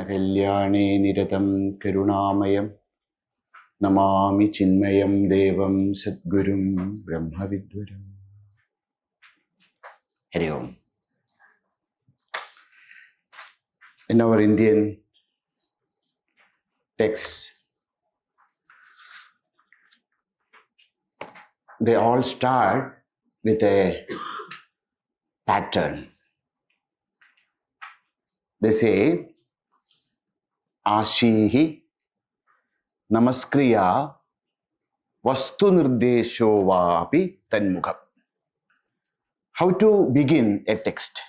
Kalyane Niratam Karunamayam Namami Chinmayam Devam Sadgurum Brahma Vidvaram. Hari Om. In our Indian texts, they all start with a pattern. They say, Ashihi Namaskriya Vastu Nirdesho Vapi Tanmukham. How to begin a text?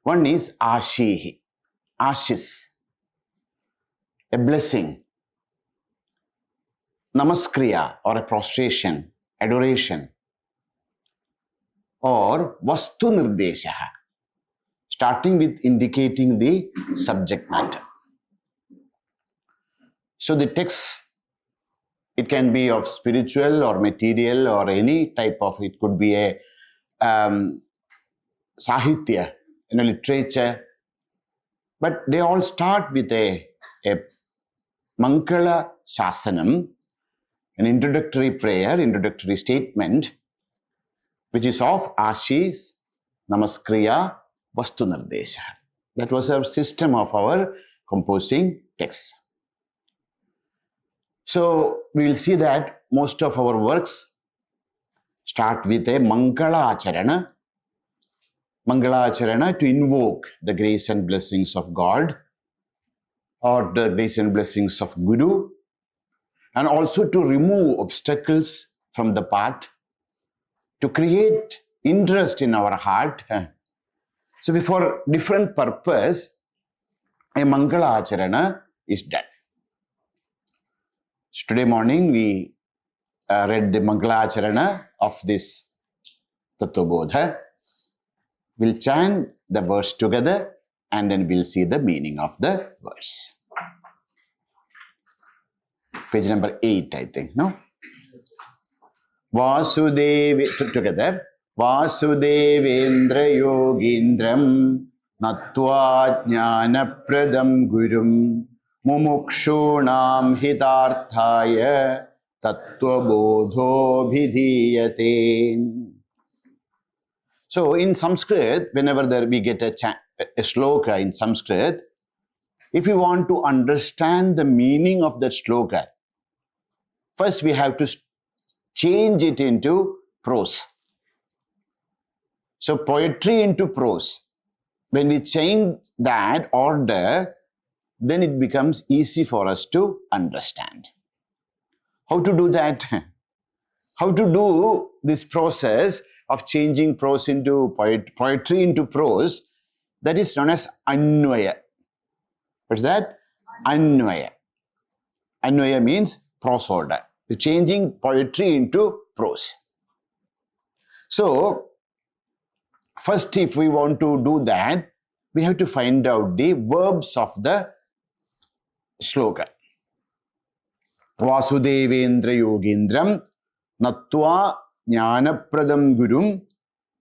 One is Ashihi, Ashis, a blessing. Namaskriya, or a prostration, adoration. Or Vastu Nirdeshaha, starting with indicating the subject matter. So the text, it can be of spiritual or material or any type of, it could be a sahitya, literature, but they all start with a Mangala Shasanam, an introductory prayer, introductory statement, which is of Ashis, Namaskriya, Vastu Nirdesha. That was our system of our composing texts. So we will see that most of our works start with a Mangala Acharana. Mangala Acharana to invoke the grace and blessings of God or the grace and blessings of Guru, and also to remove obstacles from the path, to create interest in our heart. So for different purpose, a Mangala Acharana is done. So today morning we read the Mangala Acharana of this Tattvabodha. We'll chant the verse together and then we'll see the meaning of the verse. Page number 8, I think, no? Vasudev, together. Vasudevendra yogindram natva jnana pradam gurum mumukshunam hitarthaya tattvabodho bhidhiyate. So in Sanskrit, whenever we get a shloka in Sanskrit, if we want to understand the meaning of that shloka, first we have to change it into prose. So poetry into prose. When we change that order, then it becomes easy for us to understand. How to do that? How to do this process of changing prose into poetry into prose, that is known as Anvaya. What's that? Anvaya. Anvaya means prose order. The changing poetry into prose. So, first if we want to do that, we have to find out the verbs of the shloka. Vasudevendra yogindram natva jnana pradam gurum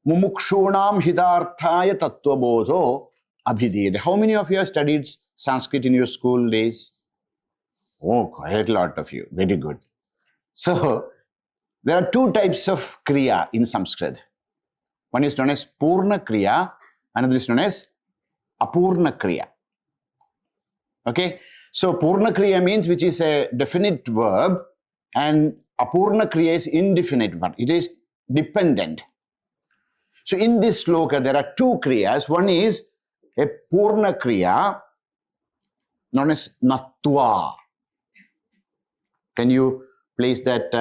mumukshunam hitarthaya tattvabodho abhidhiyate. How many of you have studied Sanskrit in your school days? Oh, quite a lot of you. Very good. So, there are two types of kriya in Sanskrit. One is known as Purna Kriya, another is known as Apurna Kriya. Okay? So, Purna Kriya means which is a definite verb, and Apurna Kriya is indefinite verb. It is dependent. So, in this sloka, there are two kriyas. One is a Purna Kriya known as Natva. Can you place that,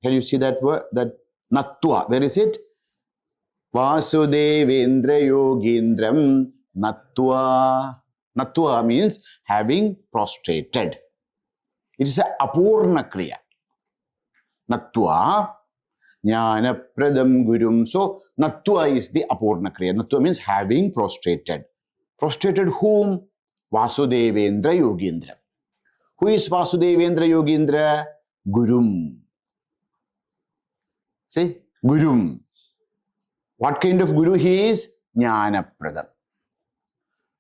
can you see that word, that Natva? Where is it? Vasudevendra yogindram Natva. Natva means having prostrated. It is a Apurna Kriya. Natva jnana pradam gurum. So, Natva is the Apurna Kriya. Natva means having prostrated. Prostrated whom? Vasudevendra yogindra. Who is Vasudevendra yogindra? Gurum. See? Gurum. What kind of guru he is? Jnana pradam.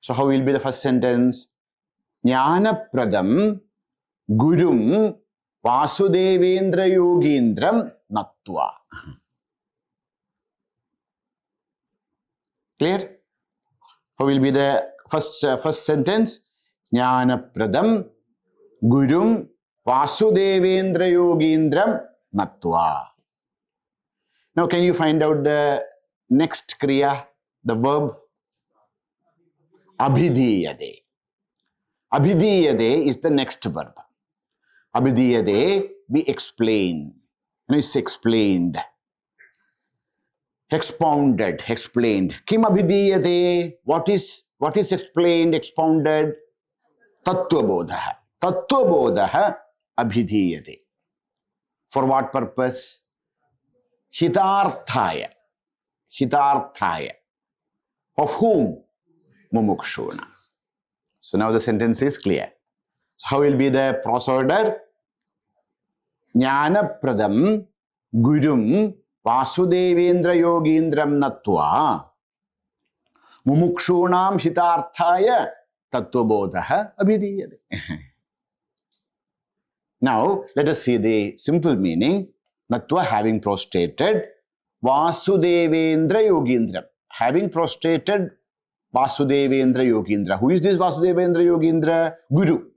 So how will be the first sentence? Jnanapradam Gurum Vasudevendra Yogindram Nattva. Clear? How will be the first sentence? Jnanapradam Gurum Vasudevendra Yogindram Nattva. Now can you find out the next kriya, the verb? Abhidhiyade. Abhidhiyade is the next verb. Abhidhiyade, we explain. And it's explained. Expounded, explained. Kim abhidhiyade? What is explained, expounded? Tattvabodha. Tattvabodha abhidhiyade. For what purpose? Hitarthaya. Hitarthaya. Of whom? Mumukshuna. So now the sentence is clear. So how will be the prose order? Jnanapradam Gurum Vasudevendra Yogindram Nattva Mumukshunam Hitarthaya Tattvabodha Abhidhiyade. Now let us see the simple meaning. Nattva, having prostrated, Vasudevendra Yogindram, having prostrated Vasudevendra Yogindra. Who is this Vasudevendra Yogindra? Guru.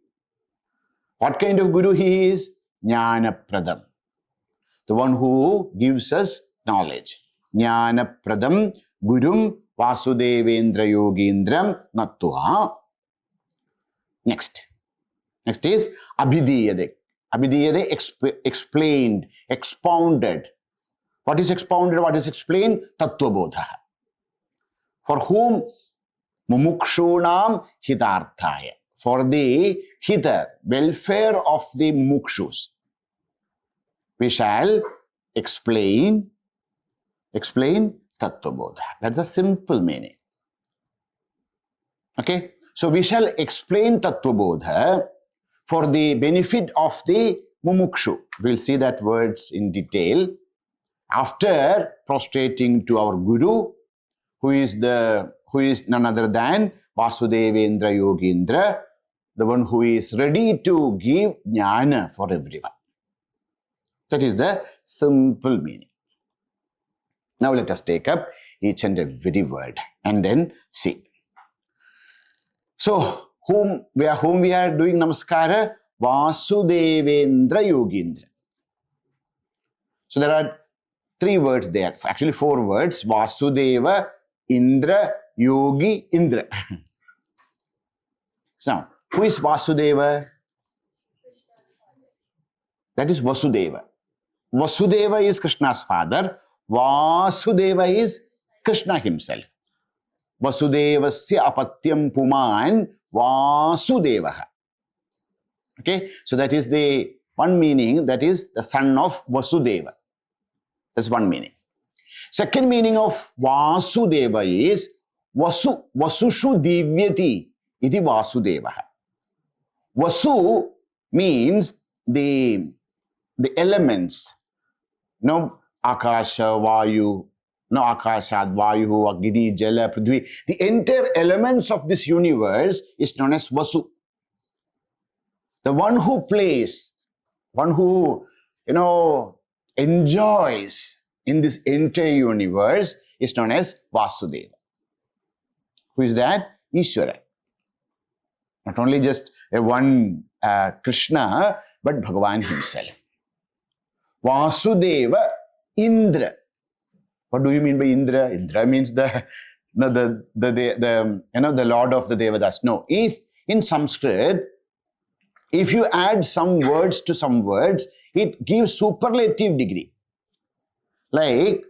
What kind of Guru he is? Jnanapradam. The one who gives us knowledge. Jnanapradam Gurum Vasudevendra Yogindram Nattva. Next. Next is Abhidhiyade. Abhidhiyade explained, expounded. What is expounded? What is explained? Tattvabodha. For whom? Mumukshunam hitarthaya. For the hita, welfare of the mumukshus. We shall explain Tattvabodha. That's a simple meaning. Okay? So we shall explain Tattvabodha for the benefit of the mumukshu. We'll see that words in detail. After prostrating to our Guru, who is none other than Vasudevendra Yogindra, the one who is ready to give jnana for everyone. That is the simple meaning. Now let us take up each and every word and then see. So, whom we are doing namaskara? Vasudevendra Yogindra. So there are 3 words there, actually 4 words. Vasudeva, Indra, Yogi, Indra. So, who is Vasudeva? That is Vasudeva. Vasudeva is Krishna's father. Vasudeva is Krishna himself. Vasudevasya apatyam puman Vasudevaha. Okay, so that is the one meaning, that is the son of Vasudeva. That's one meaning. Second meaning of Vasudeva is Vasushu divyati iti Vasudevaha. Vasu means the elements. No, Akasha, Vayu, no, Akashad, Vayu, Agni, Jala, Prithvi. The entire elements of this universe is known as Vasu. The one who plays, one who, enjoys in this entire universe is known as Vasudeva. Who is that? Ishvara. Not only just one Krishna, but Bhagavan himself. Vasudeva Indra. What do you mean by Indra? Indra means the Lord of the Devadas. No, if in Sanskrit, if you add some words to some words, it gives superlative degree. Like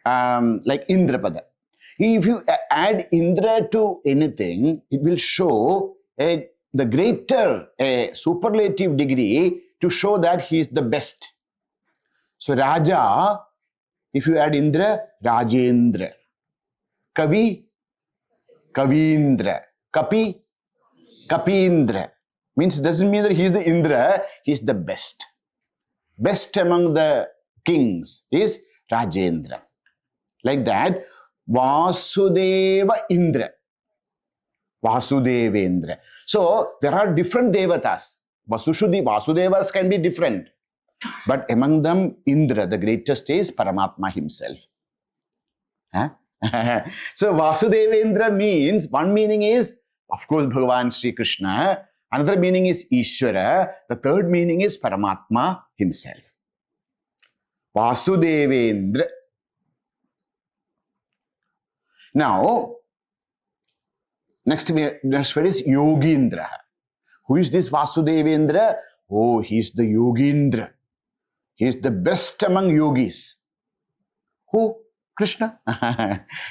Indrapada. If you add Indra to anything, it will show the greater superlative degree to show that he is the best. So Raja, if you add Indra, Rajendra. Kavi, Kavindra. Kapi, Kapindra. Means it doesn't mean that he is the Indra, he is the best. Best among the kings is Rajendra. Like that, Vasudeva Indra. Vasudevendra. So there are different devatas. Vasudevas can be different. But among them, Indra, the greatest, is Paramatma himself. Huh? So Vasudevendra means, one meaning is, of course, Bhagavan Sri Krishna. Another meaning is Ishvara. The third meaning is Paramatma himself. Vasudevendra. Now, next word is Yogindra. Who is this Vasudevendra? Oh, he is the Yogindra. He is the best among yogis. Who? Krishna.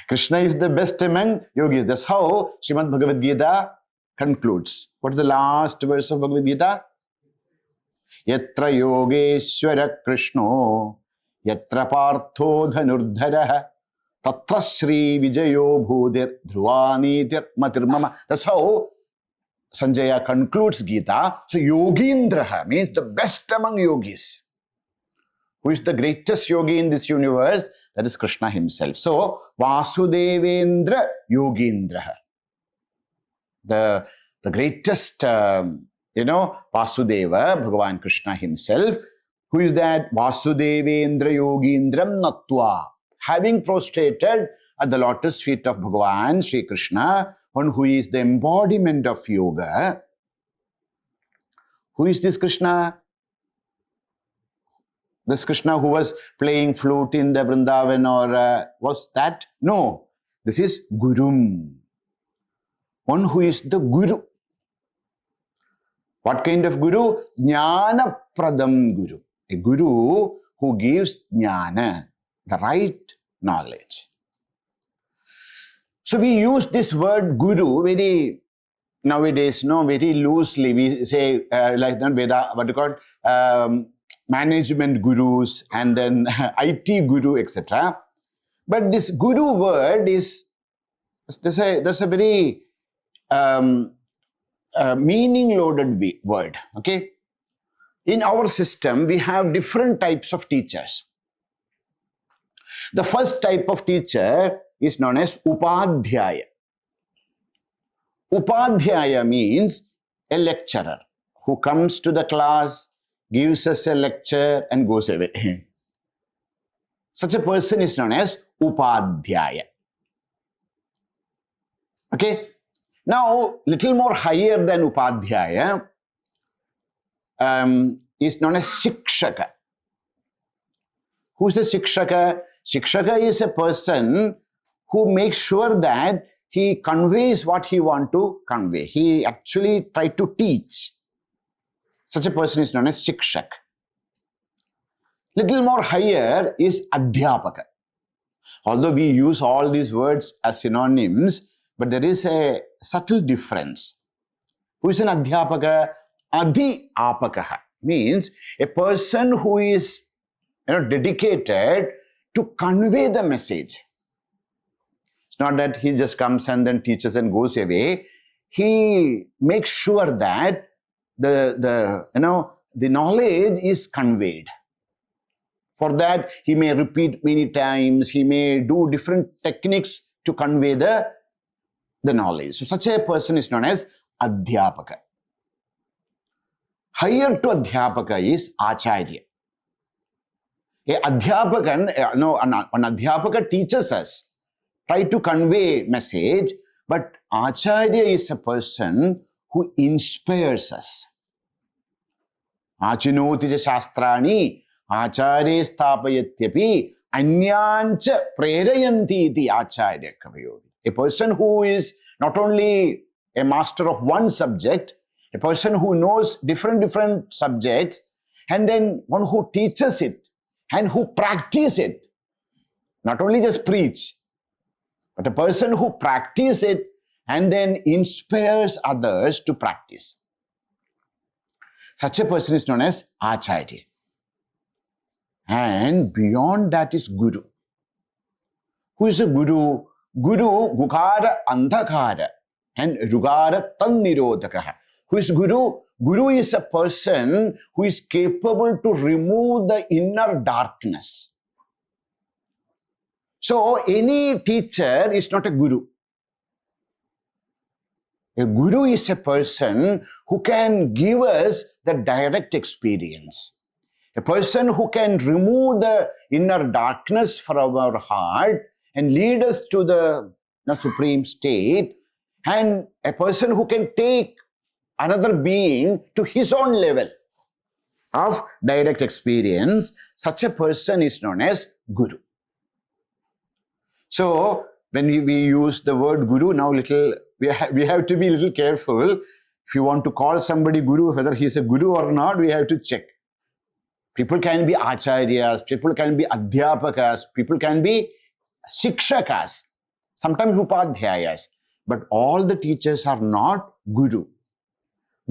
Krishna is the best among yogis. That's how Srimad Bhagavad Gita concludes. What is the last verse of Bhagavad Gita? Yatra yogeshwara Krishno, yatra partho dhanurdhara, tatra Sri Vijayo Bhudir Dhruvanitir Matirmama. That's how Sanjaya concludes Gita. So Yogindra means the best among yogis. Who is the greatest yogi in this universe? That is Krishna himself. So Vasudevendra Yogindra. The greatest, Vasudeva, Bhagavan Krishna himself. Who is that? Vasudevendra Yogindram Natva. Having prostrated at the lotus feet of Bhagavan Sri Krishna, one who is the embodiment of yoga. Who is this Krishna? This Krishna who was playing flute in the Vrindavan, or was that? No. This is Gurum. One who is the Guru. What kind of Guru? Jnana Pradam Guru. A Guru who gives jnana, the right knowledge. So we use this word Guru very nowadays, very loosely. We say like that Veda, what you call management gurus, and then IT guru, etc. But this Guru word is, there's a very meaning-loaded word. Okay, in our system we have different types of teachers. The first type of teacher is known as Upadhyaya. Upadhyaya means a lecturer who comes to the class, gives us a lecture and goes away. Such a person is known as Upadhyaya. Okay. Now, little more higher than Upadhyaya is known as Shikshaka. Who is the Shikshaka? Shikshaka is a person who makes sure that he conveys what he wants to convey. He actually tries to teach. Such a person is known as Shikshak. Little more higher is Adhyapaka. Although we use all these words as synonyms, but there is a subtle difference. Who is an Adhyapaka? Adhyapaka means a person who is dedicated to convey the message. It's not that he just comes and then teaches and goes away. He makes sure that the knowledge is conveyed. For that, he may repeat many times. He may do different techniques to convey the knowledge. So such a person is known as Adhyapaka. Higher to Adhyapaka is Acharya. An Adhyapaka teaches us, try to convey message, but Acharya is a person who inspires us. Achinoti shastrani acharya sthapayatyapi anyancha prerayanti iti acharya kavayogi. A person who is not only a master of one subject, a person who knows different subjects, and then one who teaches it and who practices it. Not only just preach, but a person who practices it and then inspires others to practice. Such a person is known as Acharya. And beyond that is Guru. Who is a Guru? Guru, Gukara Andhakara and Rugara Tannirodhaka. Who is Guru? Guru is a person who is capable to remove the inner darkness. So any teacher is not a Guru. A guru is a person who can give us the direct experience. A person who can remove the inner darkness from our heart and lead us to the supreme state, and a person who can take another being to his own level of direct experience. Such a person is known as guru. So when we use the word guru, now we have to be a little careful. If you want to call somebody guru, whether he is a guru or not, we have to check. People can be acharyas, people can be adhyapakas, people can be shikshakas, sometimes upadhyayas. But all the teachers are not guru.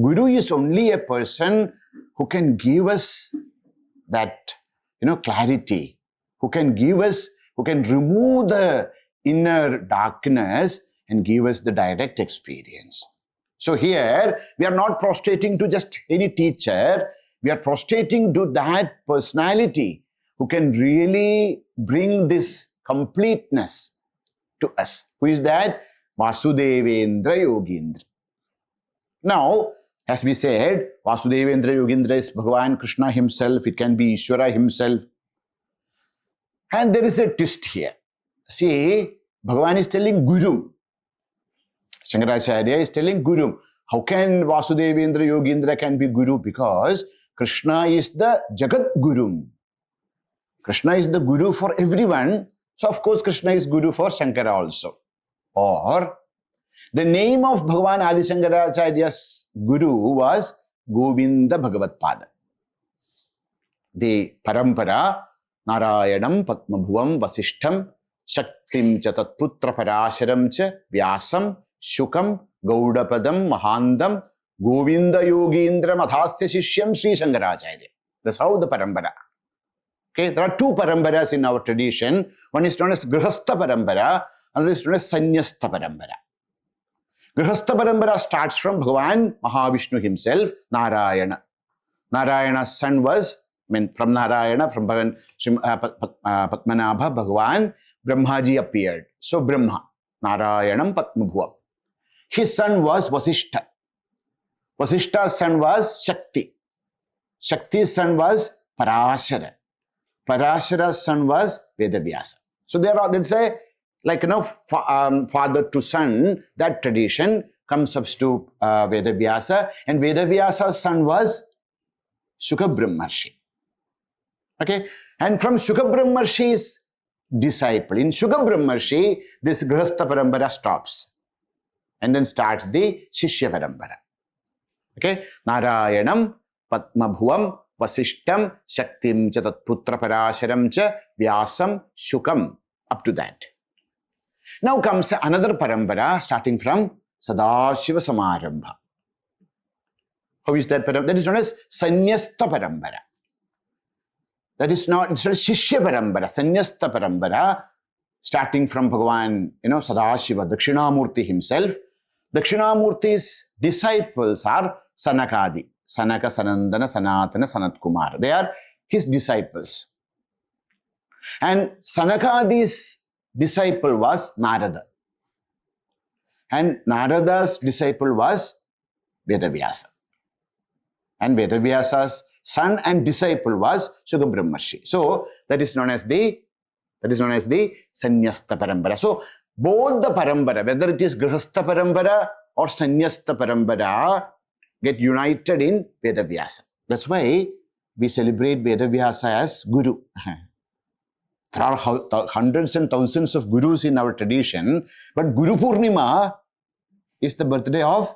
Guru is only a person who can give us that, clarity, who can remove the inner darkness and give us the direct experience. So here, we are not prostrating to just any teacher, we are prostrating to that personality who can really bring this completeness to us. Who is that? Vasudevendra Yogindra. Now, as we said, Vasudevendra Yogindra is Bhagavan Krishna himself, it can be Ishvara himself. And there is a twist here. See, Bhagavan is telling Guru. Shankaracharya is telling Guru. How can Vasudevendra Yogindra can be Guru? Because Krishna is the Jagat Guru. Krishna is the Guru for everyone. So of course Krishna is Guru for Shankara also. Or the name of Bhagavan Adi Shankaracharya's Guru was Govinda Bhagavat Pada. The Parampara Narayanam Patmabhuvam Vasishtham Shaktim cha Tatputra Parasharam cha Vyasam Shukam Gaudapadam Mahandam Govinda Yogindra Madhasya Shishyam Sri Shankaracharya. That's how the Parampara. Okay, there are two Paramparas in our tradition. One is known as Grihastha Parampara, another is known as Sannyastha Parampara. Grihastha Parampara starts from Bhagavan Mahavishnu himself, Narayana. Narayana's son was, from Narayana, from Padmanabha, Bhagavan, Brahmaji appeared. So Brahma, Narayanam Patmabhuvam. His son was Vasishtha. Vasishta's son was Shakti. Shakti's son was Parashara. Parashara's son was Vedavyasa. So there are, let's say, like, father to son, that tradition comes up to Vedavyasa, and Vedavyasa's son was Shuka Brahmarshi. Okay, and from Shuka Brahmarshi's disciple, in Shuka Brahmarshi, this Grihastha Parampara stops, and then starts the Shishya Parampara. Okay, Narayanam Patmabhuvam Vasishtam Shaktim cha Tatputra Parasharam cha Vyasam Shukam, up to that. Now comes another parampara starting from Sadashiva Samarambha. How is that parampara? That is known as Sannyastha Parampara. That is not, it's not Shishya Parampara, Sannyastha Parampara, starting from Bhagavan, Sadashiva, Dakshinamurti himself. Dakshinamurti's disciples are Sanakadi, Sanaka, Sanandana, Sanatana, Sanatkumar. They are his disciples. And Sanakadi's disciple was Narada. And Narada's disciple was Vedavyasa. And Vedavyasa's son and disciple was Shuka Brahmarshi. So that is known as the Sannyastha Parampara. So both the Parampara, whether it is Grihastha Parampara or Sannyastha Parampara, get united in Vedavyasa. That's why we celebrate Vedavyasa as Guru. There are hundreds and thousands of gurus in our tradition, but Guru Purnima is the birthday of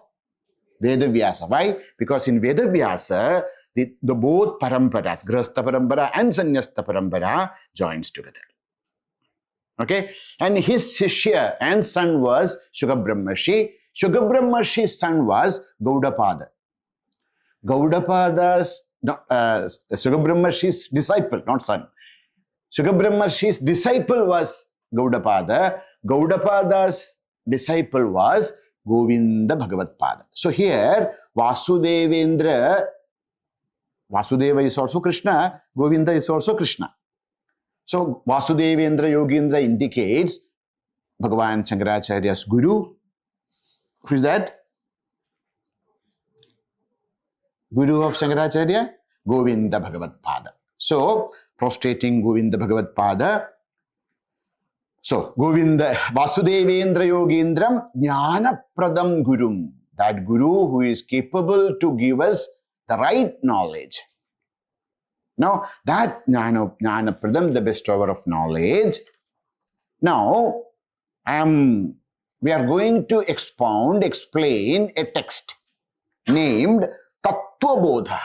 Vedavyasa. Why? Because in Vedavyasa, the both paramparas, Grihastha Parampara and Sannyastha Parampara, joins together. Okay? And his Shishya and son was Shuka Brahmarshi. Shuka Brahmarshi's son was Gaudapada. Gaudapada's, Shuka Brahmarshi's disciple, not son. Shuka Brahmarshi's disciple was Gaudapada. Gaudapada's disciple was Govinda Bhagavat Pada. So here, Vasudeva is also Krishna, Govinda is also Krishna. So Vasudevendra Yogindra indicates Bhagavan Shankaracharya's Guru. Who is that? Guru of Shankaracharya? Govinda Bhagavat Pada. So, prostrating Govinda Bhagavat Pada. So, Govinda Vasudevendra Yogindram Jnana Pradam Gurum. That Guru who is capable to give us the right knowledge. Now, that Jnana Pradam, the bestower of knowledge. Now, we are going to explain a text named Tattvabodha.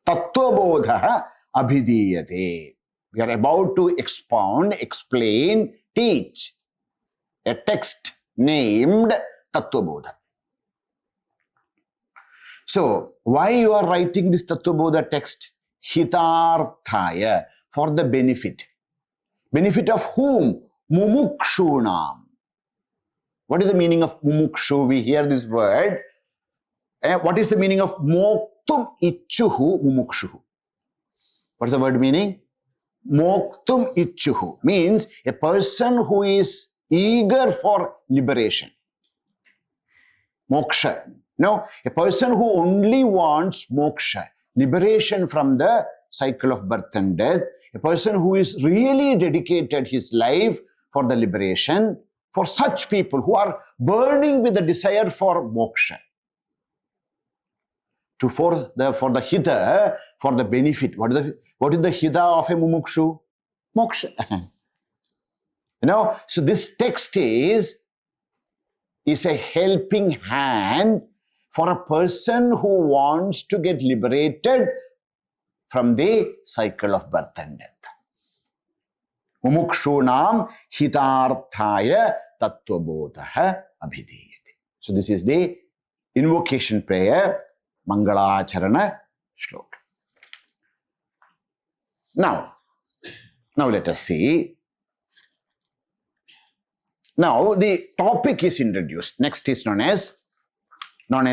Tattvabodha Abhidiyate. We are about to explain, teach a text named Tattvabodha. So, why you are writing this Tattvabodha text? Hitarthaya, for the benefit. Benefit of whom? Mumukshunam. What is the meaning of mumukshu? We hear this word. What is the meaning of moktum ichuhu mumukshuhu? What is the word meaning? Moktum ichuhu means a person who is eager for liberation. Moksha. No, a person who only wants moksha, liberation from the cycle of birth and death, a person who is really dedicated his life for the liberation, for such people who are burning with the desire for moksha, for the hita, for the benefit. What is the hita of a mumukshu? Moksha. So this text is a helping hand for a person who wants to get liberated from the cycle of birth and death. Mumukshunam hitarthaya tattvabodha abhidiyate. So this is the invocation prayer, Mangalacharana Shloka. Now let us see. Now the topic is introduced. Next is known as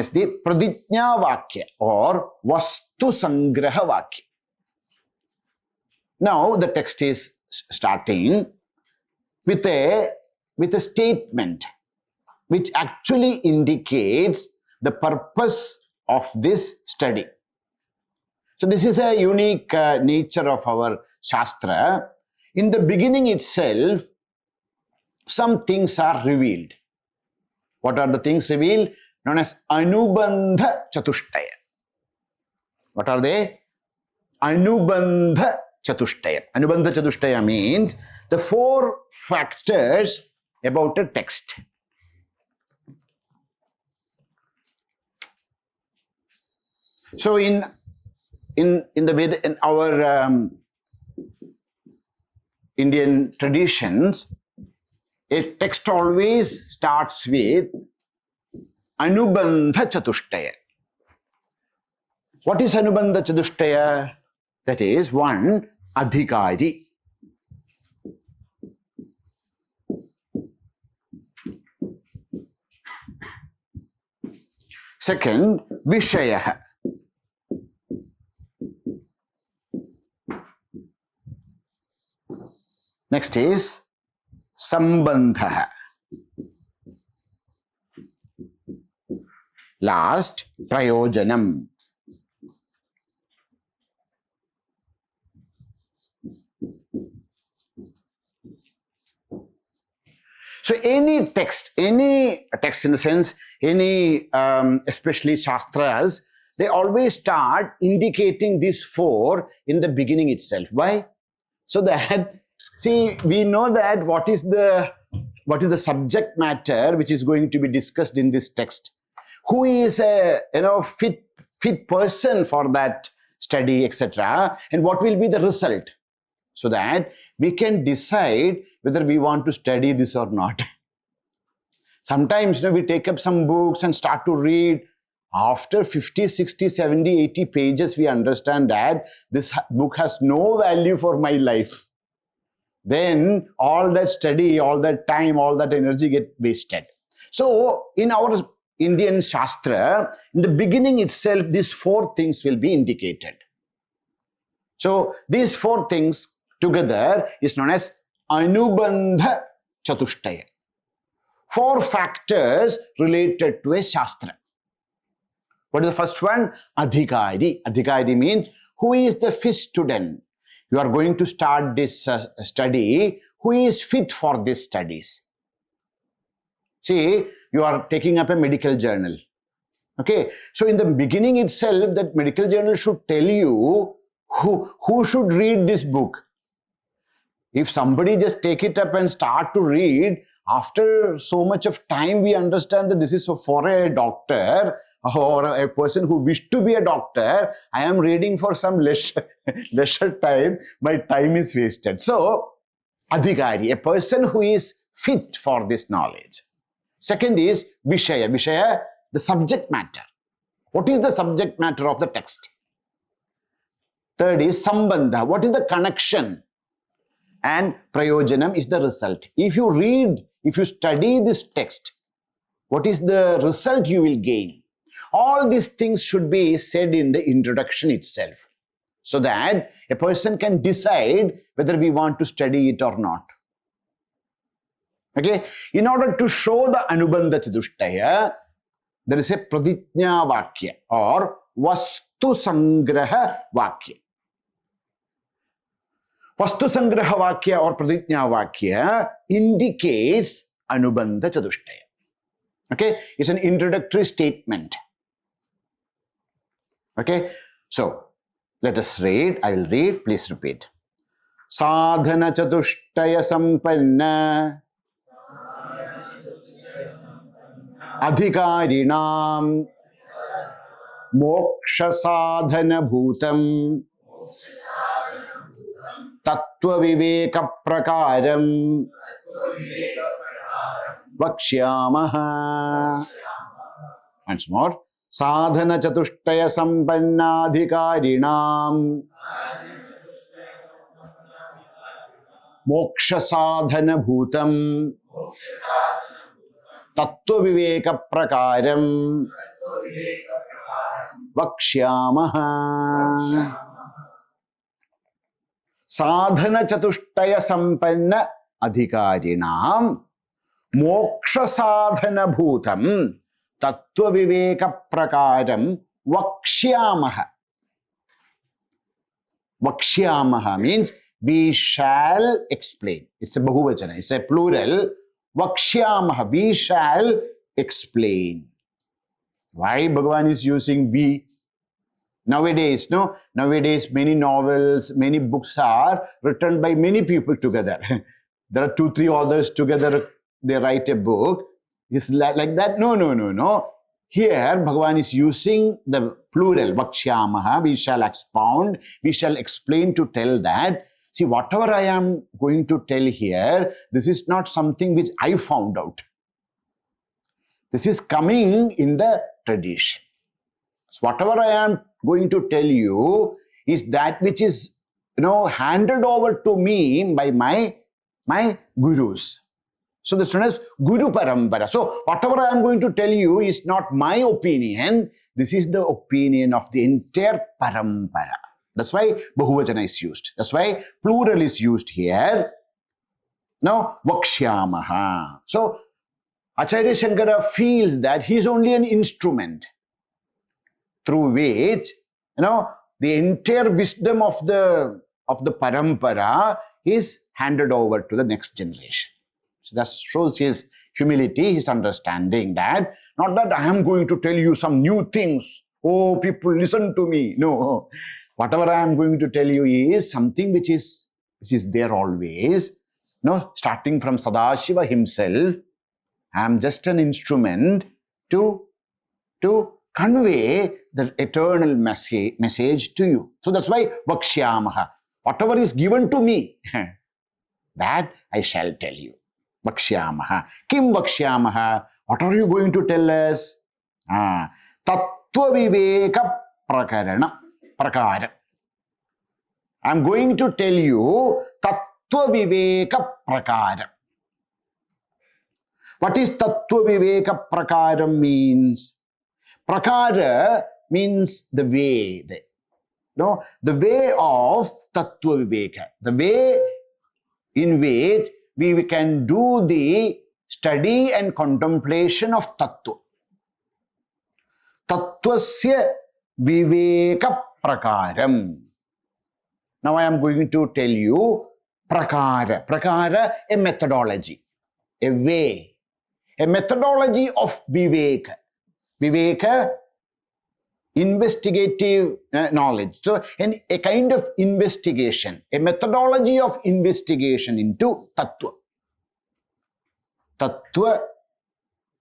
the Pradijna Vakya or Vastu Sangraha Vakya. Now the text is starting with a statement which actually indicates the purpose of this study. So this is a unique nature of our Shastra. In the beginning itself, some things are revealed. What are the things revealed? Known as Anubandha Chatushtaya. What are they? Anubandha Chatushtaya. Anubandha Chatushtaya means the 4 factors about a text. So in our Indian traditions, a text always starts with Anubandha Chatushtaya. What is Anubandha Chatushtaya? That is, 1, Adhikari. Second, Vishaya. Next is Sambandha. Last, Prayojanam. So any text in the sense, especially Shastras, they always start indicating these 4 in the beginning itself. Why? So that, see, we know that what is the subject matter which is going to be discussed in this text. Who is a fit person for that study, etc., and what will be the result, so that we can decide whether we want to study this or not. Sometimes we take up some books and start to read. After 50, 60, 70, 80 pages, we understand that this book has no value for my life. Then all that study, all that time, all that energy get wasted. So in our Indian Shastra, in the beginning itself, these 4 things will be indicated. So these 4 things together is known as Anubandha Chatushtaya. 4 factors related to a Shastra. What is the first one? Adhikari. Adhikari means who is the fit student? You are going to start this study. Who is fit for these studies? See, you are taking up a medical journal. Okay, so in the beginning itself, that medical journal should tell you who should read this book. If somebody just take it up and start to read, after so much of time, we understand that this is for a doctor or a person who wished to be a doctor. I am reading for some leisure time. My time is wasted. So, adhikari, a person who is fit for this knowledge. Second is vishaya. Vishaya, the subject matter. What is the subject matter of the text? Third is sambandha. What is the connection? And prayojanam is the result. If you read, if you study this text, what is the result you will gain? All these things should be said in the introduction itself, so that a person can decide whether we want to study it or not. Okay? In order to show the Anubandha Chatushtaya, there is a praditnya vakya or vastu sangraha vakya. Vastu sangraha vakya or praditnya vakya indicates Anubandha Chatushtaya. Okay? It's an introductory statement. Okay? So, let us read. I will read. Please repeat. Sadhana Chatushtaya sampanna adhikarinam moksha sadhana bhutam tattvaviveka prakaram vakshyamaha. Once more. Sadhana Chatushtaya sampanna adhikarinam moksha sadhana bhutam tattvaviveka prakaram vakshyamaha. Sadhana Chatushtaya sampanna adhikarinam moksha sadhana bhutam tattvaviveka prakaram vakshyamaha. Vakshyamaha means we shall explain. It's a bahuvachana, it's a plural. Vakshyamaha, we shall explain. Why Bhagavan is using we? Nowadays, no? Nowadays, many novels, many books are written by many people together. There are 2-3 authors together, they write a book. It's like that. No. Here, Bhagavan is using the plural, vakshyamaha, we shall expound, we shall explain to tell that. See, whatever I am going to tell here, this is not something which I found out. This is coming in the tradition. So whatever I am going to tell you is that which is, handed over to me by my gurus. So that's known as Guru Parampara. So whatever I am going to tell you is not my opinion. This is the opinion of the entire Parampara. That's why Bahuvachana is used. That's why plural is used here. Now, Vakshyamaha. So, Acharya Shankara feels that he is only an instrument through which, the entire wisdom of the Parampara is handed over to the next generation. So that shows his humility, his understanding that, not that I am going to tell you some new things. Oh, people, listen to me. No. Whatever I am going to tell you is something which is there always. Starting from Sadashiva himself, I am just an instrument to convey the eternal message to you. So that's why Vakshyamaha. Whatever is given to me, that I shall tell you. Vakshyamaha. Kim Vakshyamaha? What are you going to tell us? Tattvaviveka prakara. I am going to tell you Tattvaviveka prakara. What is Tattvaviveka prakara means? Prakara means the way. The way of Tattvaviveka. The way in which we can do the study and contemplation of Tattva. Tattvasya viveka prakaram. Now I am going to tell you prakara. Prakara, a methodology, a way, a methodology of viveka. Viveka, investigative knowledge. So a kind of investigation, a methodology of investigation into tattva. Tattva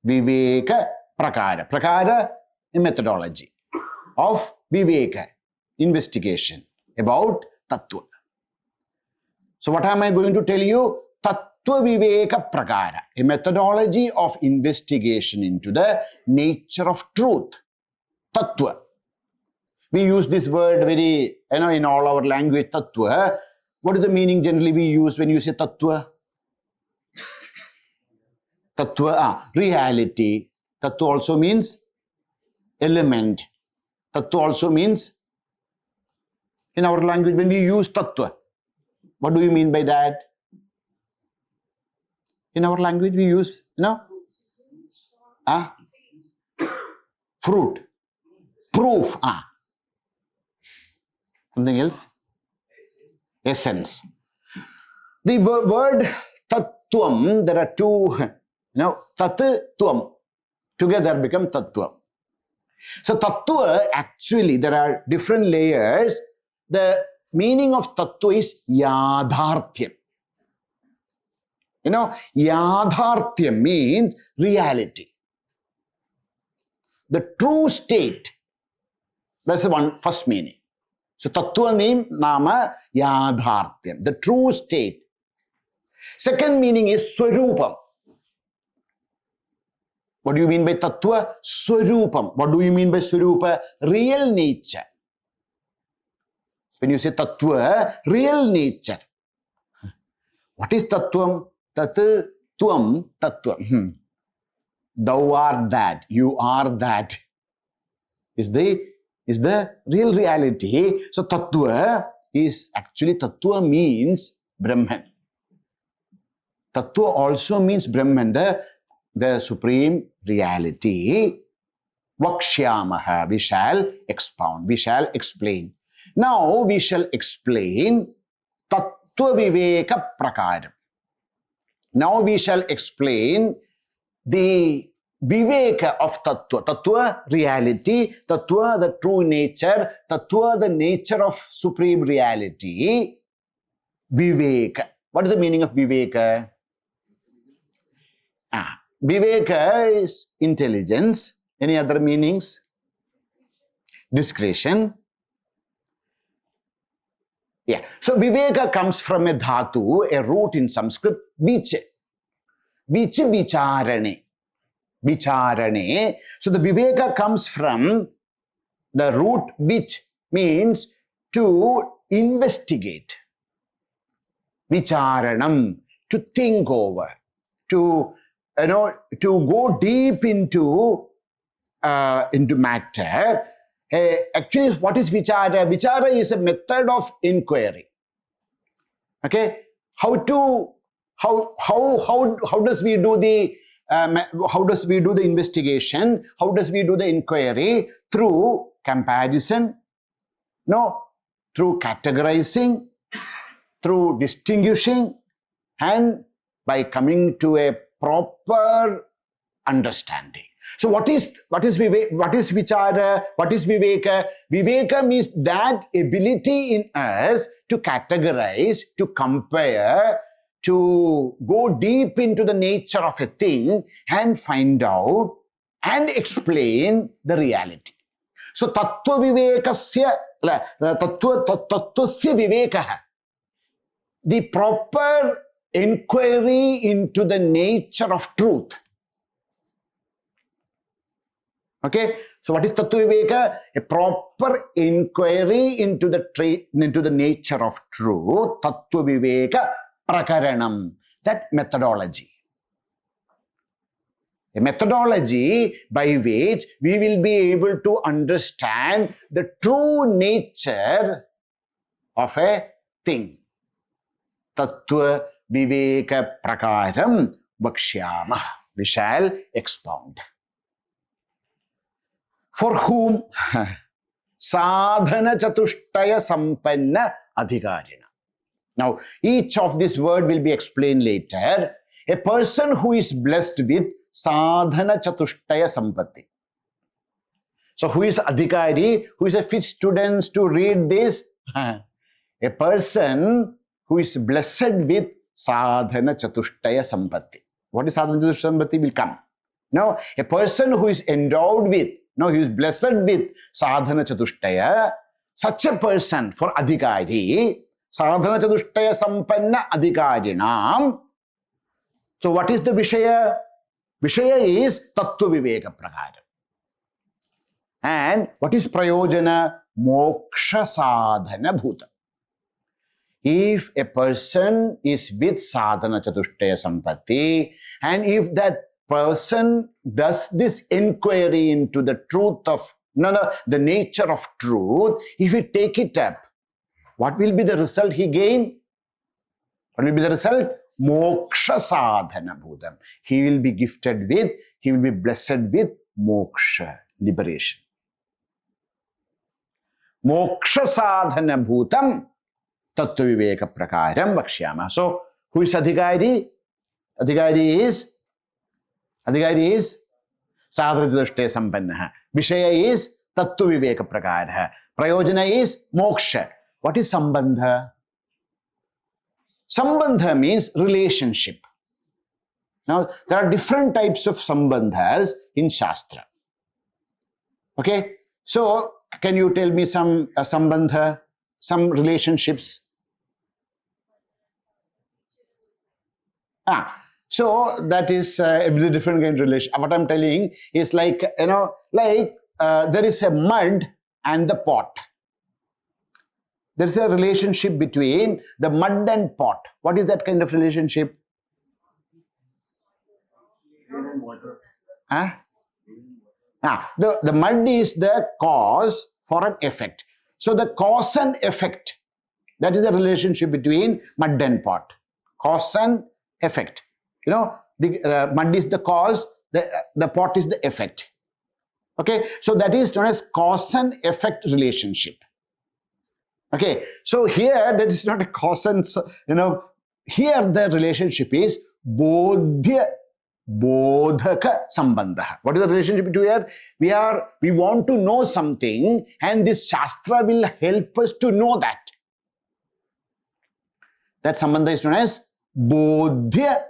viveka prakara. Prakara, a methodology of viveka, investigation about tattva. So what am I going to tell you? Tattva viveka prakara, a methodology of investigation into the nature of truth. Tattva. We use this word very, in all our language, tattva. What is the meaning generally we use when you say tattva? Tattva, reality. Tattva also means element. Tattva also means, in our language, when we use tattva, what do you mean by that? In our language, we use, fruit, proof, something else? Essence. The word tattvam, there are two, tattvam, together become tattvam. So tattva, actually, there are different layers. The meaning of tattva is yadharthyam. Yadharthyam means reality. The true state. That's the one first meaning. So tattva name nama yadharthyam, the true state. Second meaning is swarupam. What do you mean by tattva? Swarupam. What do you mean by swarupa? Real nature. When you say tattva, real nature. What is tattvam? Tattvam, tattvam. Thou art that, you are that. Is the real reality. So tattva is actually, tattva means Brahman. Tattva also means Brahman, the supreme reality. Vakshyamaha, we shall expound, we shall explain. Now we shall explain Tattva Viveka Prakaram. Now we shall explain the Viveka of Tattva. Tattva, reality. Tattva, the true nature. Tattva, the nature of supreme reality. Viveka. What is the meaning of Viveka? Viveka is intelligence. Any other meanings? Discretion. Yeah. So Viveka comes from a dhatu, a root in Sanskrit, which vicharane. Vicharane. So the Viveka comes from the root which means to investigate. Vicharanam, to think over, to go deep into matter. Actually, what is vichara? Vichara is a method of inquiry. Okay, how does we do the investigation? How does we do the inquiry? Through comparison, through categorizing, through distinguishing, and by coming to a proper understanding. So what is vichara? What is viveka? Viveka means that ability in us to categorize, to compare, to go deep into the nature of a thing and find out and explain the reality. So tattva vivekasya, tattvasya vivekaha, the proper inquiry into the nature of truth. Okay, so what is Tattva Viveka? A proper inquiry into the nature of truth. Tattva Viveka Prakaranam, that methodology. A methodology by which we will be able to understand the true nature of a thing. Tattva Viveka Prakaram Vakshyama. We shall expound. For whom? Sadhana Chatushtaya Sampanna Adhikarina. Now, each of this word will be explained later. A person who is blessed with Sadhana Chatushtaya Sampatti. So, who is Adhikari? Who is a fit student to read this? A person who is blessed with Sadhana Chatushtaya Sampatti. What is Sadhana Chatushtaya Sampatti will come. Now, a person who is endowed with, he is blessed with Sadhana Chatushtaya, such a person for Adhikari, Sadhana Chatushtaya Sampanna Adhikarinam. So, what is the Vishaya? Vishaya is Tattva Viveka Prakaram. And what is Prayojana? Moksha Sadhana Bhuta. If a person is with Sadhana Chatushtaya Sampatti, and if that person does this inquiry into the truth of, the nature of truth, if he take it up, what will be the result he gain? What will be the result? Moksha Sadhana Bhutam. He will be gifted with, he will be blessed with moksha, liberation. Moksha Sadhana Bhutam Tattva Viveka Prakaram Vakshyama. So, who is Adhikari? Adhikari is Sadhana Chatushtaya Sampanna. Vishaya is Tattva Viveka Prakara. Prayojana is Moksha. What is Sambandha? Sambandha means relationship. Now, there are different types of Sambandhas in Shastra. Okay? So, can you tell me some Sambandha, some relationships? So that is a different kind of relation. What I'm telling is like, there is a mud and the pot. There is a relationship between the mud and pot. What is that kind of relationship? The mud is the cause for an effect. So the cause and effect, that is the relationship between mud and pot. Cause and effect. The mud is the cause, the pot is the effect. Okay, so that is known as cause and effect relationship. Okay, so here that is not a cause and, here the relationship is bodhya bodhaka sambandha. What is the relationship between here? We want to know something, and this Shastra will help us to know that. That sambandha is known as bodhya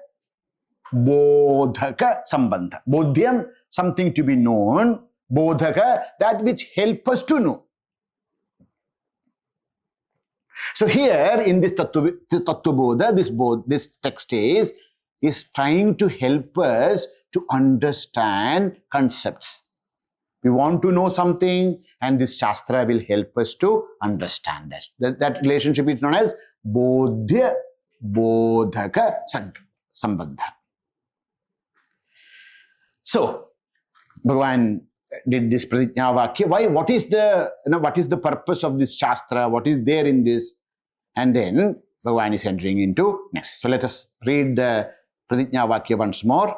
bodhaka sambandha. Bodhyam, something to be known. Bodhaka, that which help us to know. So here in this Tattvabodha, this text is trying to help us to understand concepts. We want to know something, and this Shastra will help us to understand this. That relationship is known as Bodhya Bodhaka Sambandha. So, Bhagavan did this Pratijñā Vakya. Why? What is the purpose of this Shastra? What is there in this? And then Bhagavan is entering into next. So let us read the Pratijñā Vakya once more.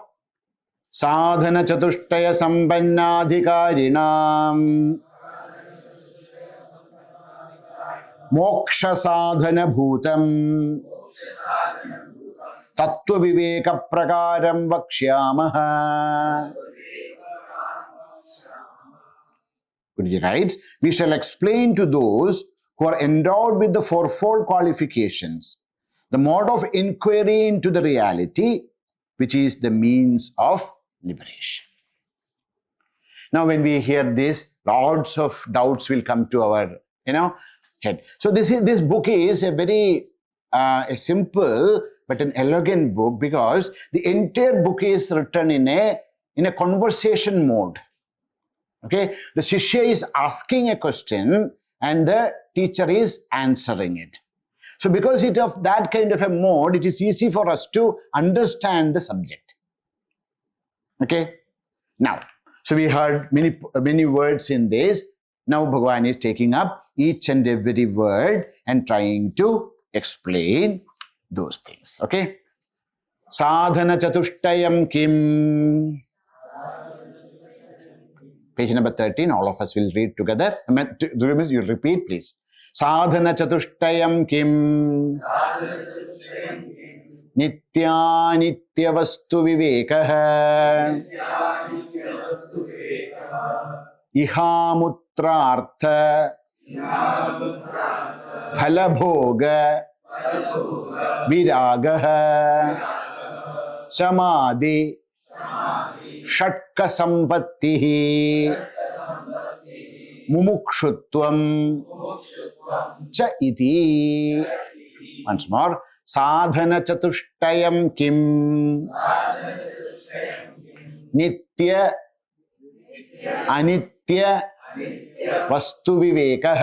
Sadhana Chatushtaya Sampannādhikarinām Moksha Sadhana Bhutam Tattva Viveka Prakaram Vakshyāmaha. Guruji writes, we shall explain to those who are endowed with the fourfold qualifications the mode of inquiry into the reality, which is the means of liberation. Now, when we hear this, lots of doubts will come to our, head. So this book is a very a simple but an elegant book, because the entire book is written in a conversation mode. Okay, the Shishya is asking a question and the teacher is answering it. So because it of that kind of a mode, it is easy for us to understand the subject. Okay, now, so we heard many words in this. Now Bhagavan is taking up each and every word and trying to explain those things. Okay, Sadhana Chatushtayam Kim Page number 13, all of us will read together. You repeat, please. Sadhana Chatushtayam Kim Nitya Nitya Vastu Vivekah Ihamutrartha Phalabhoga Viragah Samadhi Shatka Sampattihi Mumukshutvam Cha iti. Once more. Sadhana Chatushtayam Kim Nitya Anitya Vastu Vivekah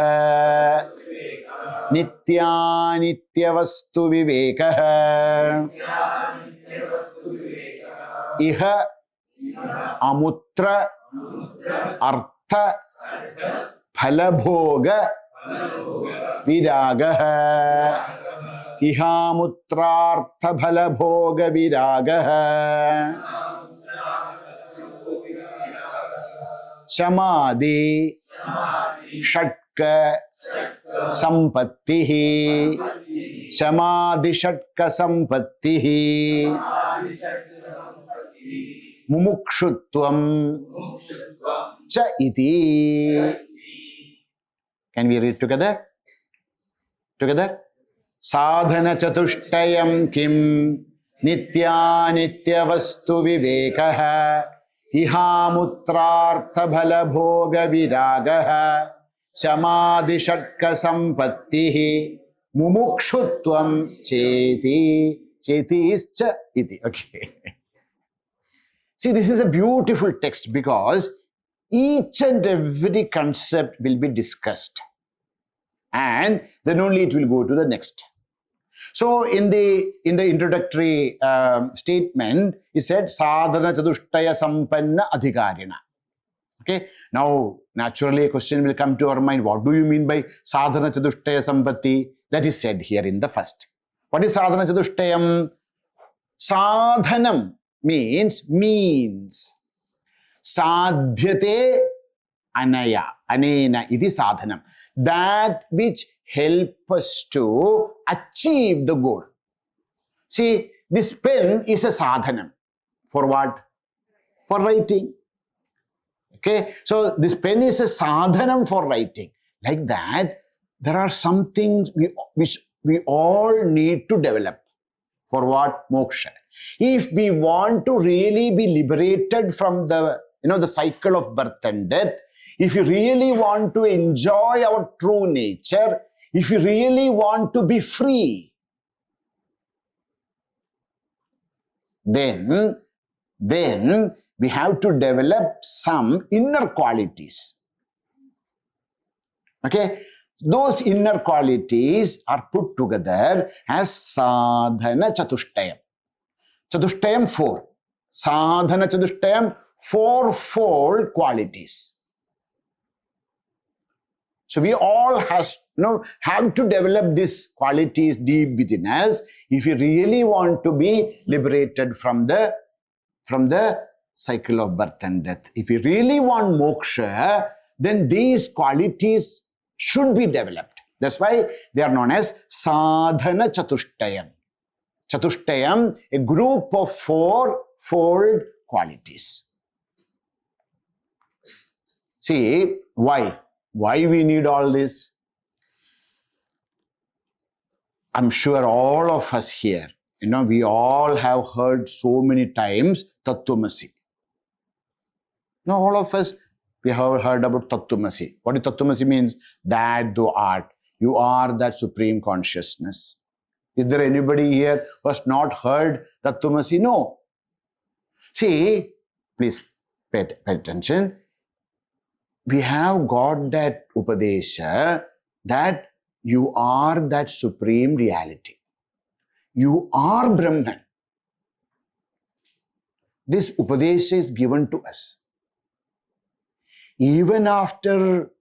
Nitya Nitya Vastu Vivekah Iha Amutra Artha Phalabhoga Viragah Ihamutrartha Phalabhoga Viragah Samadhi Shatka Sampattihi Samadhi Shatka Sampattihi Mumukshutvam Cha iti. Can we read together? Together? Sadhana Chatushtayam Kim Nitya Nitya Vastu Vivekah Ihamutrartha Phalabhoga Viragah Samadhi Shatka Sampattihi Mumukshutvam Cheti. Cheti is cha iti. Okay. See, this is a beautiful text because each and every concept will be discussed and then only it will go to the next. So in the introductory statement, he said Sadhana Chatushtaya Sampanna Adhikarina. Okay. Now, naturally a question will come to our mind. What do you mean by Sadhana Chatushtaya Sampatti? That is said here in the first. What is Sadhana Chatushtayam? Sadhanam means. Sadhyate anaya. Anena iti sadhanam. That which help us to achieve the goal. See, this pen is a sadhanam. For what? For writing. Okay, so this pen is a sadhanam for writing. Like that, there are some things which we all need to develop. For what? Moksha. If we want to really be liberated from the cycle of birth and death, if you really want to enjoy our true nature, if you really want to be free, then we have to develop some inner qualities. Okay? Those inner qualities are put together as Sadhana Chatushtayam. Chatushtayam 4. Sadhana Chatushtayam, fourfold qualities. So we all have to develop these qualities deep within us if we really want to be liberated from the cycle of birth and death. If we really want moksha, then these qualities should be developed. That's why they are known as Sadhana Chatushtayam. Chatushtayam, a group of fourfold qualities. See, why? Why we need all this? I'm sure all of us here, we all have heard so many times Tattvamasi. All of us, we have heard about Tattvamasi. What does Tattvamasi means? That thou art. You are that supreme consciousness. Is there anybody here who has not heard Tattvamasi? No. See, please pay attention. We have got that Upadesha that you are that supreme reality. You are Brahman. This Upadesha is given to us. Even after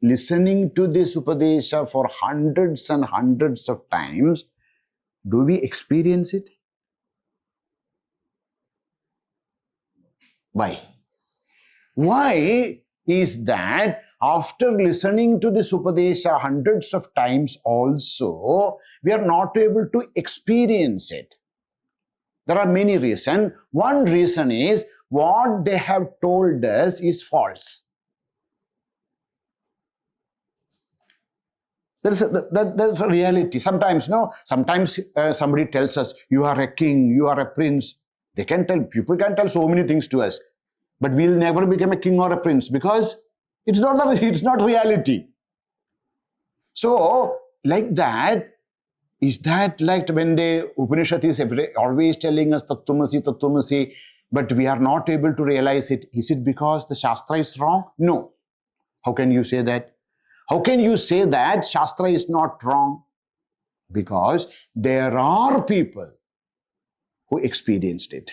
listening to this Upadesha for hundreds and hundreds of times, do we experience it? Why? Why is that after listening to this Upadesha hundreds of times also, we are not able to experience it. There are many reasons. One reason is what they have told us is false. There's a reality. Sometimes somebody tells us, you are a king, you are a prince. People can tell so many things to us, but we'll never become a king or a prince because it's not reality. So, like that, is that like when the Upanishad is always telling us Tattvamasi, Tattvamasi, but we are not able to realize it? Is it because the Shastra is wrong? No. How can you say that? How can you say that Shastra is not wrong? Because there are people who experienced it.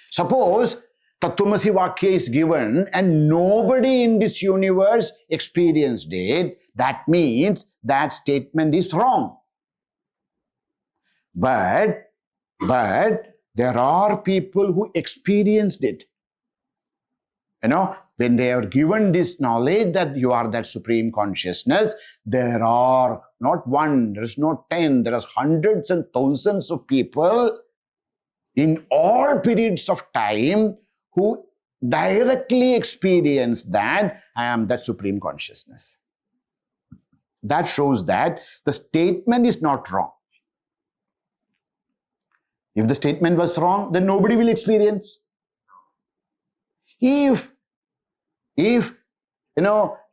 Suppose Tattvamasi Vakya is given and nobody in this universe experienced it, that means that statement is wrong. But there are people who experienced it. When they are given this knowledge that you are that supreme consciousness, there are not one, there is not 10, there are hundreds and thousands of people in all periods of time who directly experience that I am that supreme consciousness. That shows that the statement is not wrong. If the statement was wrong, then nobody will experience. If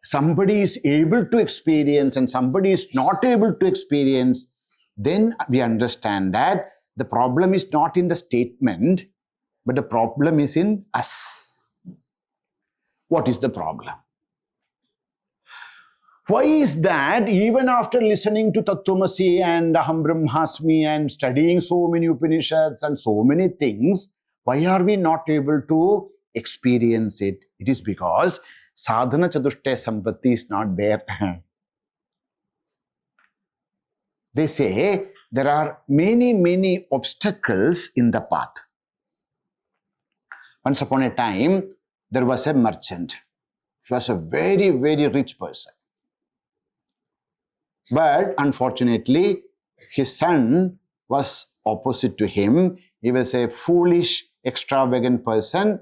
somebody is able to experience and somebody is not able to experience, then we understand that the problem is not in the statement, but the problem is in us. What is the problem? Why is that even after listening to Tattvamasi and Aham Brahmasmi and studying so many Upanishads and so many things, why are we not able to experience it? It is because Sadhana Chatushtaya Sampatti is not there. They say there are many obstacles in the path. Once upon a time, there was a merchant. He was a very rich person. But unfortunately, his son was opposite to him. He was a foolish, extravagant person,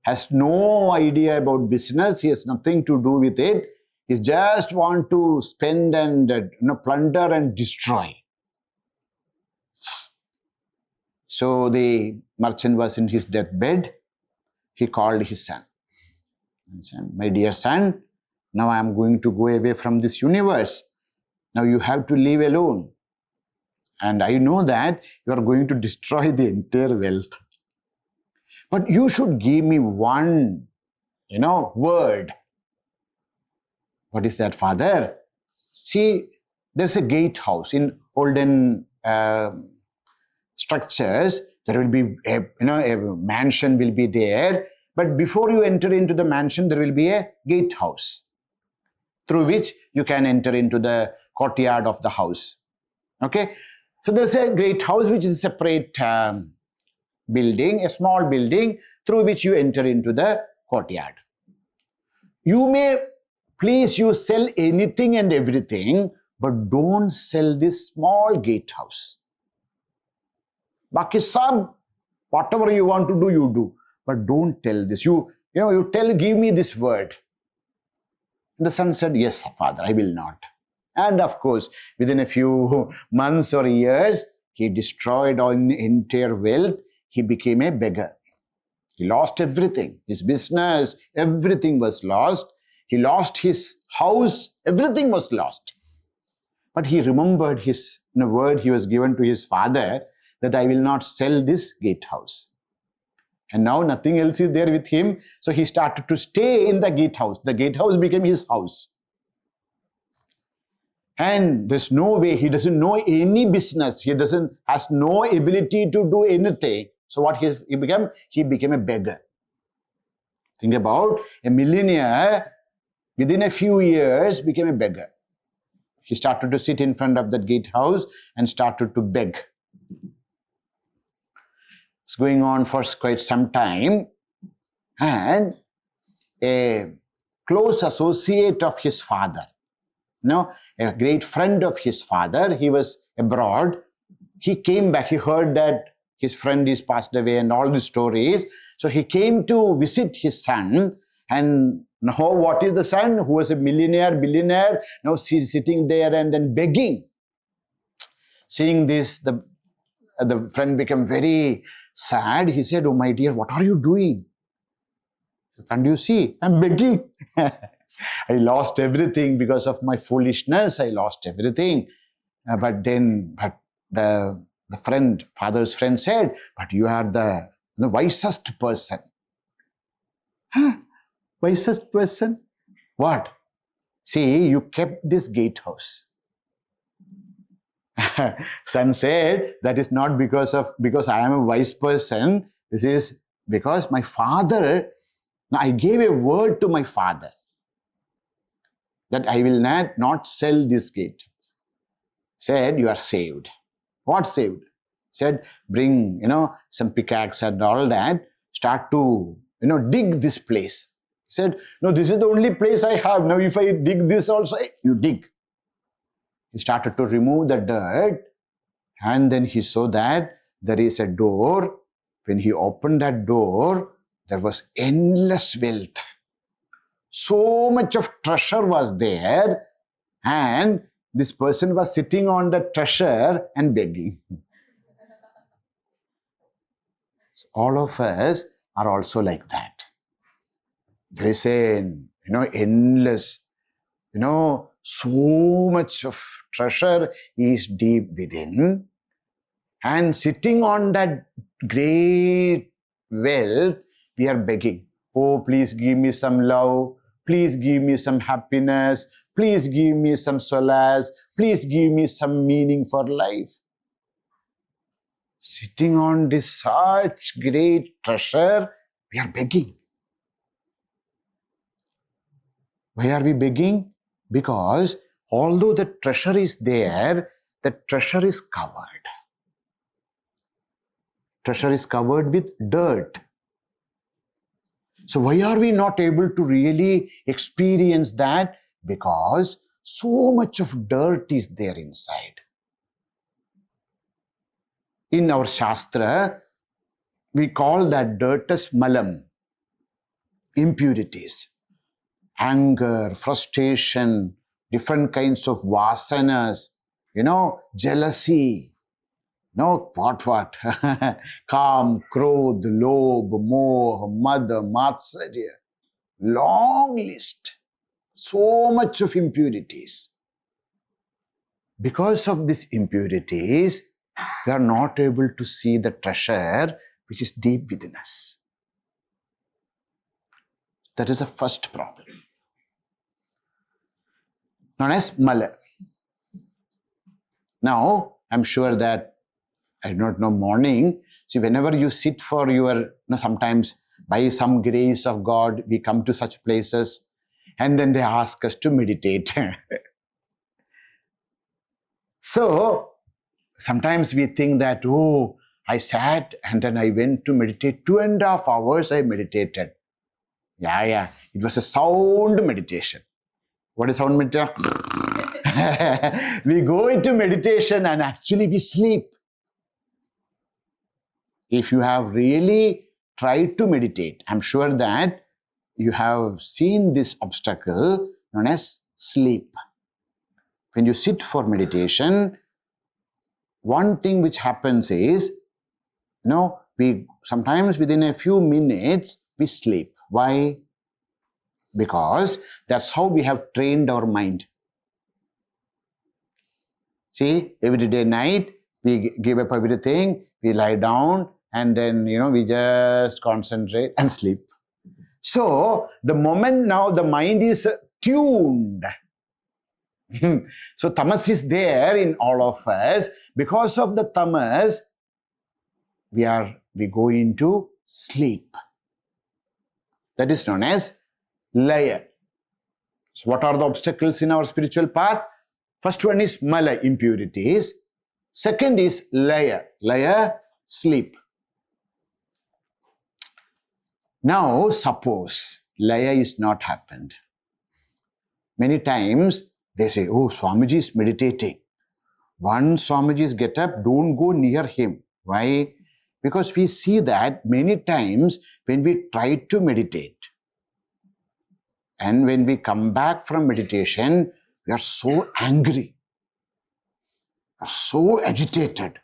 has no idea about business. He has nothing to do with it. He just want to spend and plunder and destroy. So the merchant was in his deathbed. He called his son and said, my dear son, now I am going to go away from this universe. Now you have to live alone. And I know that you are going to destroy the entire wealth. But you should give me one, word. What is that, father? See, there's a gatehouse. In olden structures, there will be a mansion will be there. But before you enter into the mansion, there will be a gatehouse through which you can enter into the courtyard of the house. Okay? So there's a great house which is a separate building, a small building through which you enter into the courtyard. You may you sell anything and everything, but don't sell this small gatehouse. Baki sab, whatever you want to do, you do. But don't tell this. Give me this word. The son said, yes, father, I will not. And of course, within a few months or years, he destroyed all entire wealth. He became a beggar. He lost everything. His business, everything was lost. He lost his house, everything was lost. But he remembered his word he was given to his father that I will not sell this gatehouse. And now nothing else is there with him. So he started to stay in the gatehouse. The gatehouse became his house. And there's no way, he doesn't know any business. He has no ability to do anything. So what he became? He became a beggar. Think about a millionaire, within a few years became a beggar. He started to sit in front of that gatehouse and started to beg. It's going on for quite some time. And a close associate of his father, a great friend of his father. He was abroad. He came back. He heard that his friend is passed away and all the stories. So he came to visit his son. And now what is the son? Who was a millionaire, billionaire, now he's sitting there and then begging. Seeing this, the friend became very sad. He said, "Oh my dear, what are you doing? Can't you see? I'm begging. I lost everything because of my foolishness. I lost everything." But the friend, father's friend said, "But you are the wisest person." Huh? Wisest person? What? See, you kept this gatehouse. Son said, "That is not because I am a wise person. This is because my father, I gave a word to my father that I will not sell this gatehouse." Said, "You are saved." What saved? Said, "Bring, some pickaxe and all that. Start to, dig this place." Said, "No, this is the only place I have. Now if I dig this also," you dig. He started to remove the dirt, and then he saw that there is a door. When he opened that door, there was endless wealth. So much of treasure was there, and this person was sitting on the treasure and begging. So all of us are also like that. There is endless, so much of treasure is deep within, and sitting on that great wealth, we are begging. "Oh, please give me some love. Please give me some happiness. Please give me some solace. Please give me some meaning for life." Sitting on this such great treasure, we are begging. Why are we begging? Because although the treasure is there, the treasure is covered. Treasure is covered with dirt. So why are we not able to really experience that? Because so much of dirt is there inside. In our Shastra, we call that dirt as malam, impurities, anger, frustration, different kinds of vasanas, jealousy, what? Kam, krodh, lobh, moh, mad, matsarya. Long list. So much of impurities. Because of these impurities, we are not able to see the treasure which is deep within us. That is the first problem. Known as mala. Now, I'm sure that, I don't know, morning, see, whenever you sit for your, sometimes by some grace of God, we come to such places and then they ask us to meditate. So, sometimes we think that, oh, I sat and then I went to meditate. 2.5 hours I meditated. Yeah. It was a sound meditation. What is sound meditation? We go into meditation and actually we sleep. If you have really tried to meditate, I'm sure that you have seen this obstacle known as sleep. When you sit for meditation, one thing which happens is, we sometimes within a few minutes, we sleep. Why? Because that's how we have trained our mind. See, every day night, we give up everything, we lie down, and then, we just concentrate and sleep. So, the moment now the mind is tuned. So, tamas is there in all of us. Because of the tamas, we go into sleep. That is known as laya. So, what are the obstacles in our spiritual path? First one is mala, impurities. Second is laya. Laya, sleep. Now, suppose, laya is not happened. Many times they say, oh, Swamiji is meditating. Once Swamiji's get up, don't go near him. Why? Because we see that many times when we try to meditate and when we come back from meditation, we are so angry, so agitated.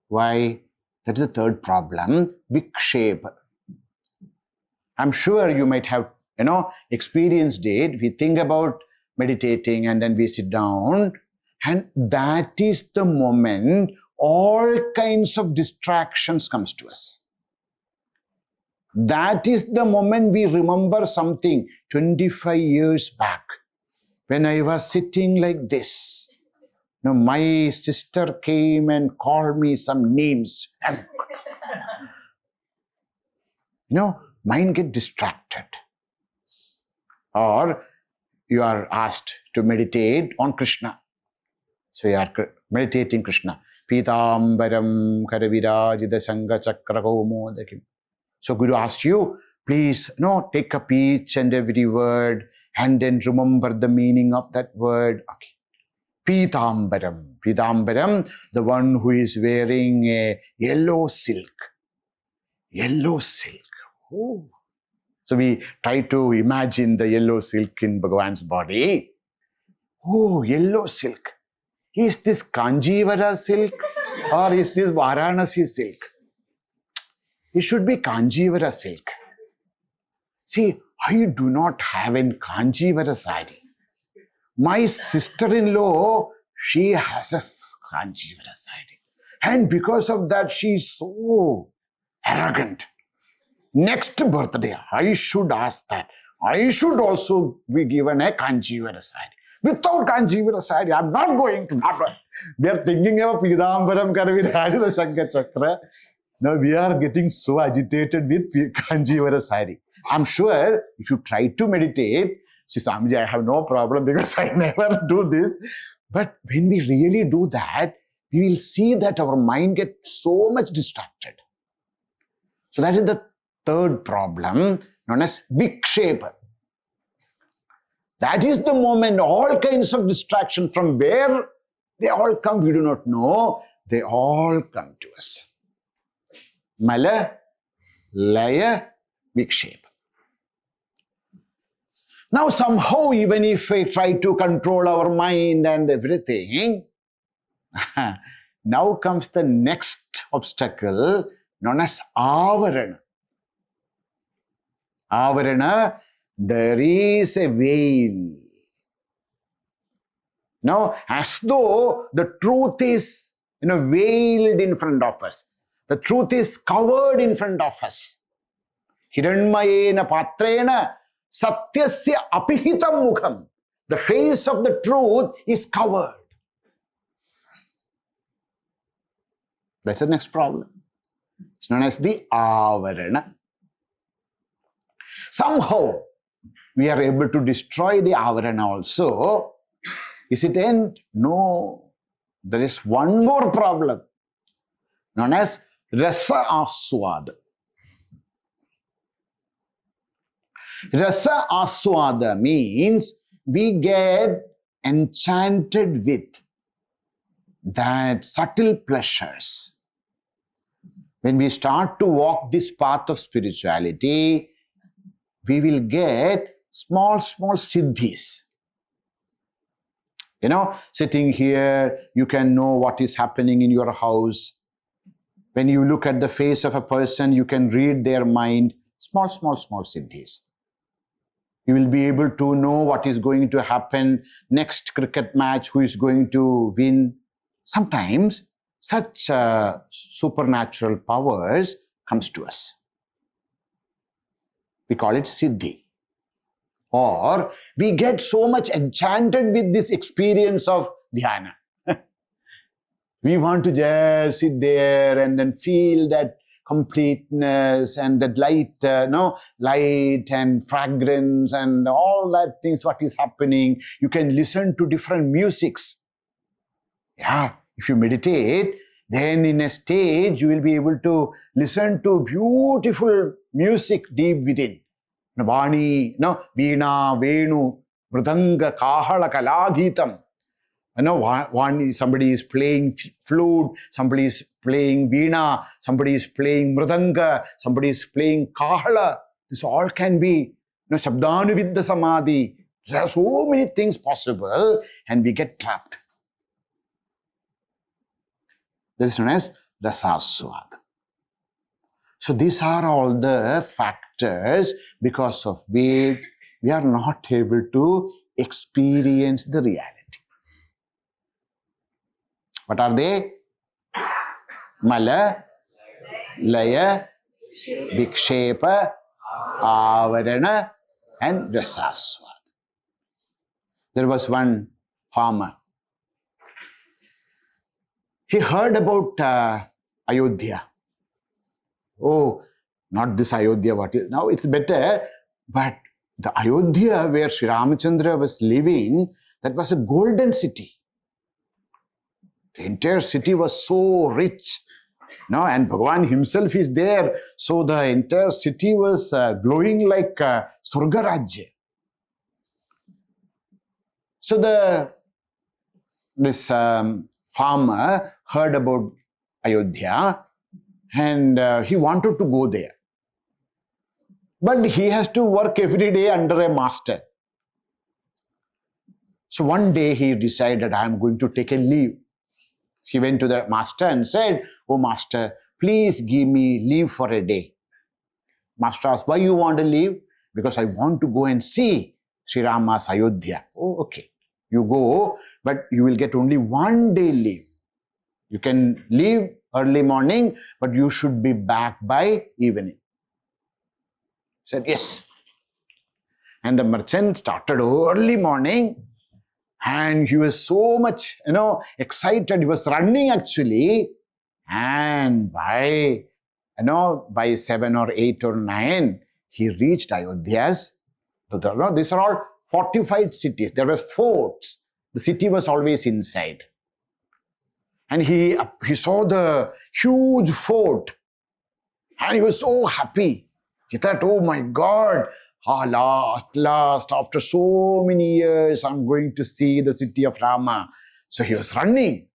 Why? That is the third problem, vikshepa. I'm sure you might have, experienced it. We think about meditating and then we sit down, and that is the moment all kinds of distractions comes to us. That is the moment we remember something 25 years back when I was sitting like this. My sister came and called me some names. Mind get distracted. Or you are asked to meditate on Krishna. So you are meditating Krishna. Pitambaram karavirajita sanga chakra kaumodakim. So Guru asks you, please, take up each and every word and then remember the meaning of that word. Okay. Pitambaram. Pitambaram, the one who is wearing a yellow silk. Yellow silk. Oh. So we try to imagine the yellow silk in Bhagavan's body. Oh, yellow silk. Is this Kanjivara silk or is this Varanasi silk? It should be Kanjivara silk. See, I do not have a Kanjivara sari. My sister-in-law, she has a Kanjivara sari. And because of that, she is so arrogant. Next birthday, I should ask that. I should also be given a Kanjivara sari. Without Kanjivara sari, I'm not going to. We are thinking of Pidambaram Karavirajita Sanga Chakra. Now we are getting so agitated with Kanjivara sari. I'm sure if you try to meditate, see, Swamiji, I have no problem because I never do this. But when we really do that, we will see that our mind gets so much distracted. So that is the third problem, known as vikshepa. That is the moment all kinds of distraction, from where they all come, we do not know. They all come to us. Mala, laya, vikshepa. Now somehow, even if we try to control our mind and everything, now comes the next obstacle, known as avarana. Avarana, there is a veil. Now, as though the truth is, veiled in front of us. The truth is covered in front of us. Hiranmayena patrena satyasya apihitam mukham. The face of the truth is covered. That's the next problem. It's known as the avarana. Somehow, we are able to destroy the avarana also. Is it end? No. There is one more problem, known as rasa aswada. Rasa aswada means we get enchanted with that subtle pleasures. When we start to walk this path of spirituality, we will get small siddhis. Sitting here, you can know what is happening in your house. When you look at the face of a person, you can read their mind. Small siddhis. You will be able to know what is going to happen next cricket match, who is going to win. Sometimes such supernatural powers comes to us. We call it siddhi. Or we get so much enchanted with this experience of dhyana. We want to just sit there and then feel that completeness and that light and fragrance and all that things, what is happening. You can listen to different musics. Yeah, if you meditate, then in a stage, you will be able to listen to beautiful music deep within. Vani, no, Veena, Venu, Mridanga, Kahala, Kalagitam. Somebody is playing flute, somebody is playing veena, somebody is playing mridanga, somebody is playing kahala. This all can be, Shabdanuviddha Samadhi. There are so many things possible and we get trapped. This is known as Rasaswad. So these are all the factors because of which we are not able to experience the reality. What are they? Mala, Laya, Vikshepa, Avarana, and Rasaswad. There was one farmer. He heard about Ayodhya. Oh, not this Ayodhya, what is now, it's better. But the Ayodhya where Sri Ramachandra was living, that was a golden city. The entire city was so rich. And Bhagavan himself is there. So the entire city was glowing like Surga Rajya. So this farmer heard about Ayodhya and he wanted to go there. But he has to work every day under a master. So one day he decided, I am going to take a leave. He went to the master and said, oh master, please give me leave for a day. Master asked, why you want to leave? Because I want to go and see Sri Rama's Ayodhya. Oh, okay. You go, but you will get only 1 day leave. You can leave early morning, but you should be back by evening. He said, yes. And the merchant started early morning. And he was so much, excited. He was running actually. And by 7 or 8 or 9, he reached Ayodhya's. These are all fortified cities. There were forts. The city was always inside. And he saw the huge fort. And he was so happy. He thought, oh my God, last, after so many years, I'm going to see the city of Rama. So he was running.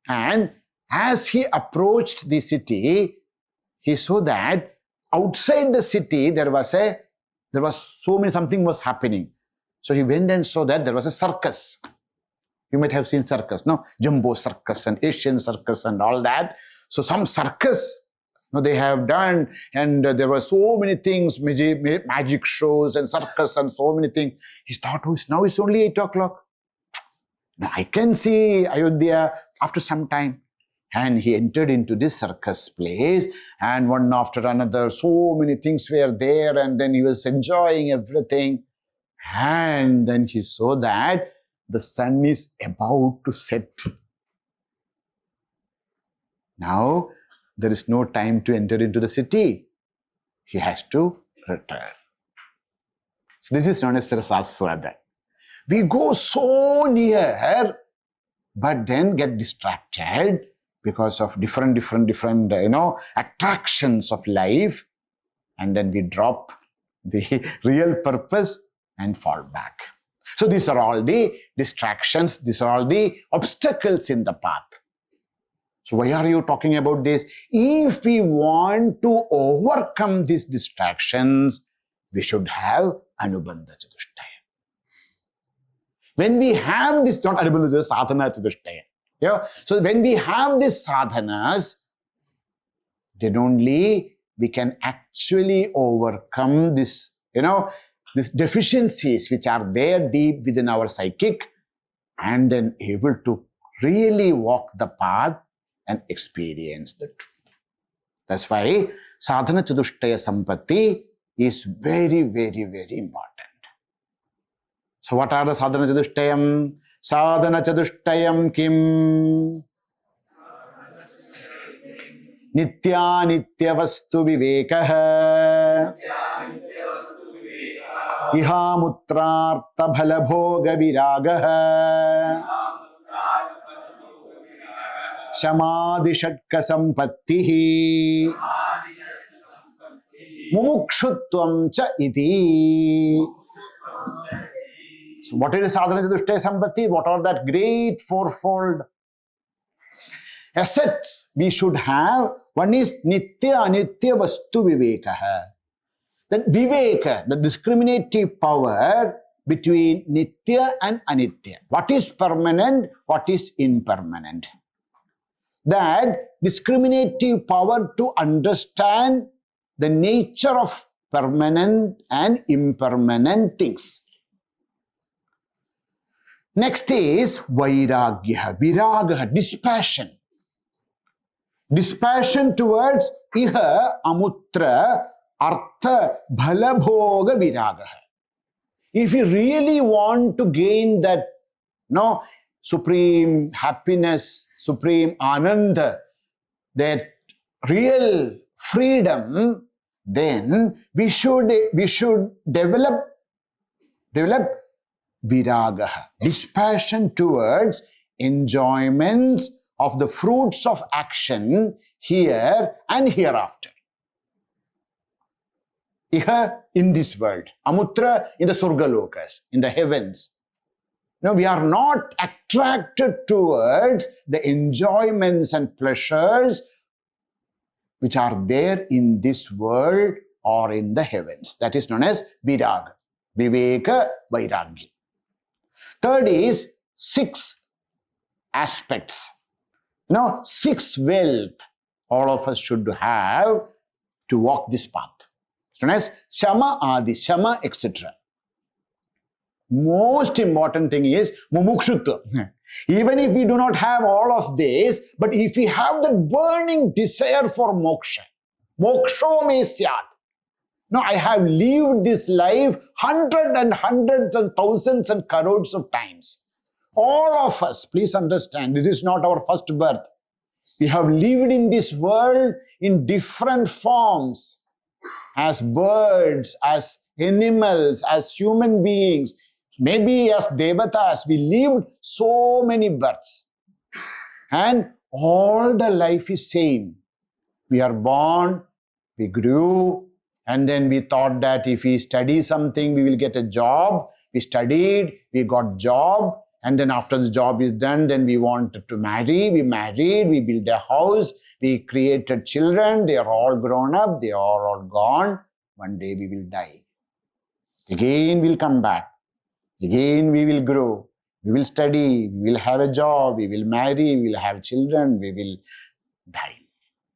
And as he approached the city, he saw that outside the city, something was happening. So he went and saw that there was a circus. You might have seen circus, no? Jumbo circus and Asian circus and all that. So some circus they have done, and there were so many things, magic shows and circus and so many things. He thought, now it's only 8 o'clock. Now I can see Ayodhya after some time. And he entered into this circus place, and one after another, so many things were there, and then he was enjoying everything. And then he saw that the sun is about to set. Now, there is no time to enter into the city. He has to return. So this is known as Rasaswada. We go so near, but then get distracted because of different attractions of life, and then we drop the real purpose and fall back. So these are all the distractions, these are all the obstacles in the path. So why are you talking about this? If we want to overcome these distractions, we should have Anubandha Chatushtaya. When we have this, not Anubandha, Sadhana Chatushtaya. So when we have these sadhanas, then only we can actually overcome this, these deficiencies which are there deep within our psychic, and then able to really walk the path and experience the truth. That's why Sadhana Chatushtaya Sampatti is very, very, very important. So what are the Sadhana Chatushtayam? Sadhana Chatushtayam kim? Nitya Nitya Vastu Vivekaha Iha Mutrartha Bhala Bhoga Viragaha Samadhi Shatka Sampattihi mumukshutvam cha iti. So what is Sadhana Chatushtaya Sampatti? What are that great fourfold assets we should have? One is Nitya Anitya Vastu Vivekaha. That Viveka, the discriminative power between Nitya and Anitya. What is permanent? What is impermanent? That discriminative power to understand the nature of permanent and impermanent things. Next is Vairagya, Viraga, dispassion. Dispassion towards Iha, Amutra, Artha, Bhalabhoga, Viraga. If you really want to gain that supreme happiness, supreme ananda, that real freedom, then we should develop viraga, dispassion towards enjoyments of the fruits of action here and hereafter. Iha, in this world. Amutra, in the Surgalokas, in the heavens. We are not attracted towards the enjoyments and pleasures which are there in this world or in the heavens. That is known as viraga, viveka, vairagya. Third is 6 aspects. 6 wealth all of us should have to walk this path. It's known as Shama Adi, Shama, etc. Most important thing is mumukshutva. Even if we do not have all of this, but if we have the burning desire for moksha, moksho me syat. Now, I have lived this life hundreds and thousands and crores of times. All of us, please understand, this is not our first birth. We have lived in this world in different forms, as birds, as animals, as human beings, maybe as devatas. We lived so many births. And all the life is same. We are born, we grew, and then we thought that if we study something, we will get a job. We studied, we got job, and then after the job is done, then we wanted to marry. We married, we built a house, we created children. They are all grown up, they are all gone. One day we will die. Again we'll come back. Again we will grow. We will study, we will have a job, we will marry, we will have children, we will die.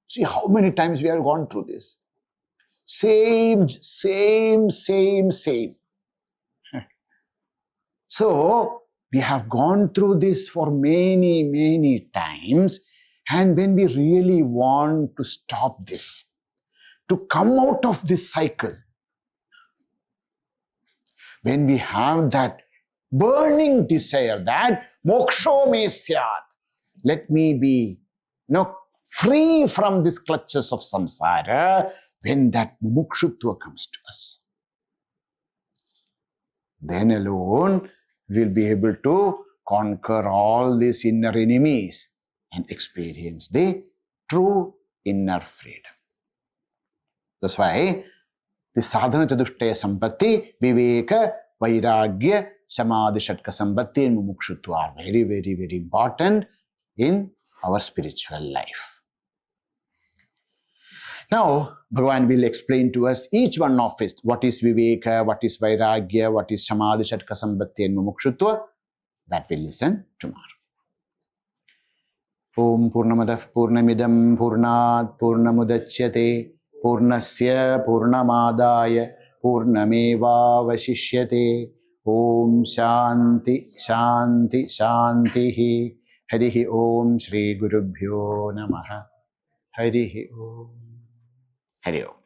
See how many times we have gone through this. Same. So, we have gone through this for many times, and when we really want to stop this, to come out of this cycle, when we have that burning desire that moksho me syat, let me be free from these clutches of samsara, when that mumukshutva comes to us, then alone we will be able to conquer all these inner enemies and experience the true inner freedom. That's why the Sadhana Chatushtaya Sampatti, Viveka, Vairagya, Samadhi Shatka Sampatti and Mumukshutva are very important in our spiritual life. Now, Bhagavan will explain to us each one of it. What is Viveka, what is Vairagya, what is Samadhi Shatka Sampatti and Mumukshutva. That we'll listen tomorrow. Om Purnamadav Purnamidam Purnat Purnamudachyate Purnasya Purnamadaya Purnameva Vashishyate. Om Shanti Shanti Shantihi. Harihi Om Shri Gurubhyo Namaha. Harihi Om. Hari Om.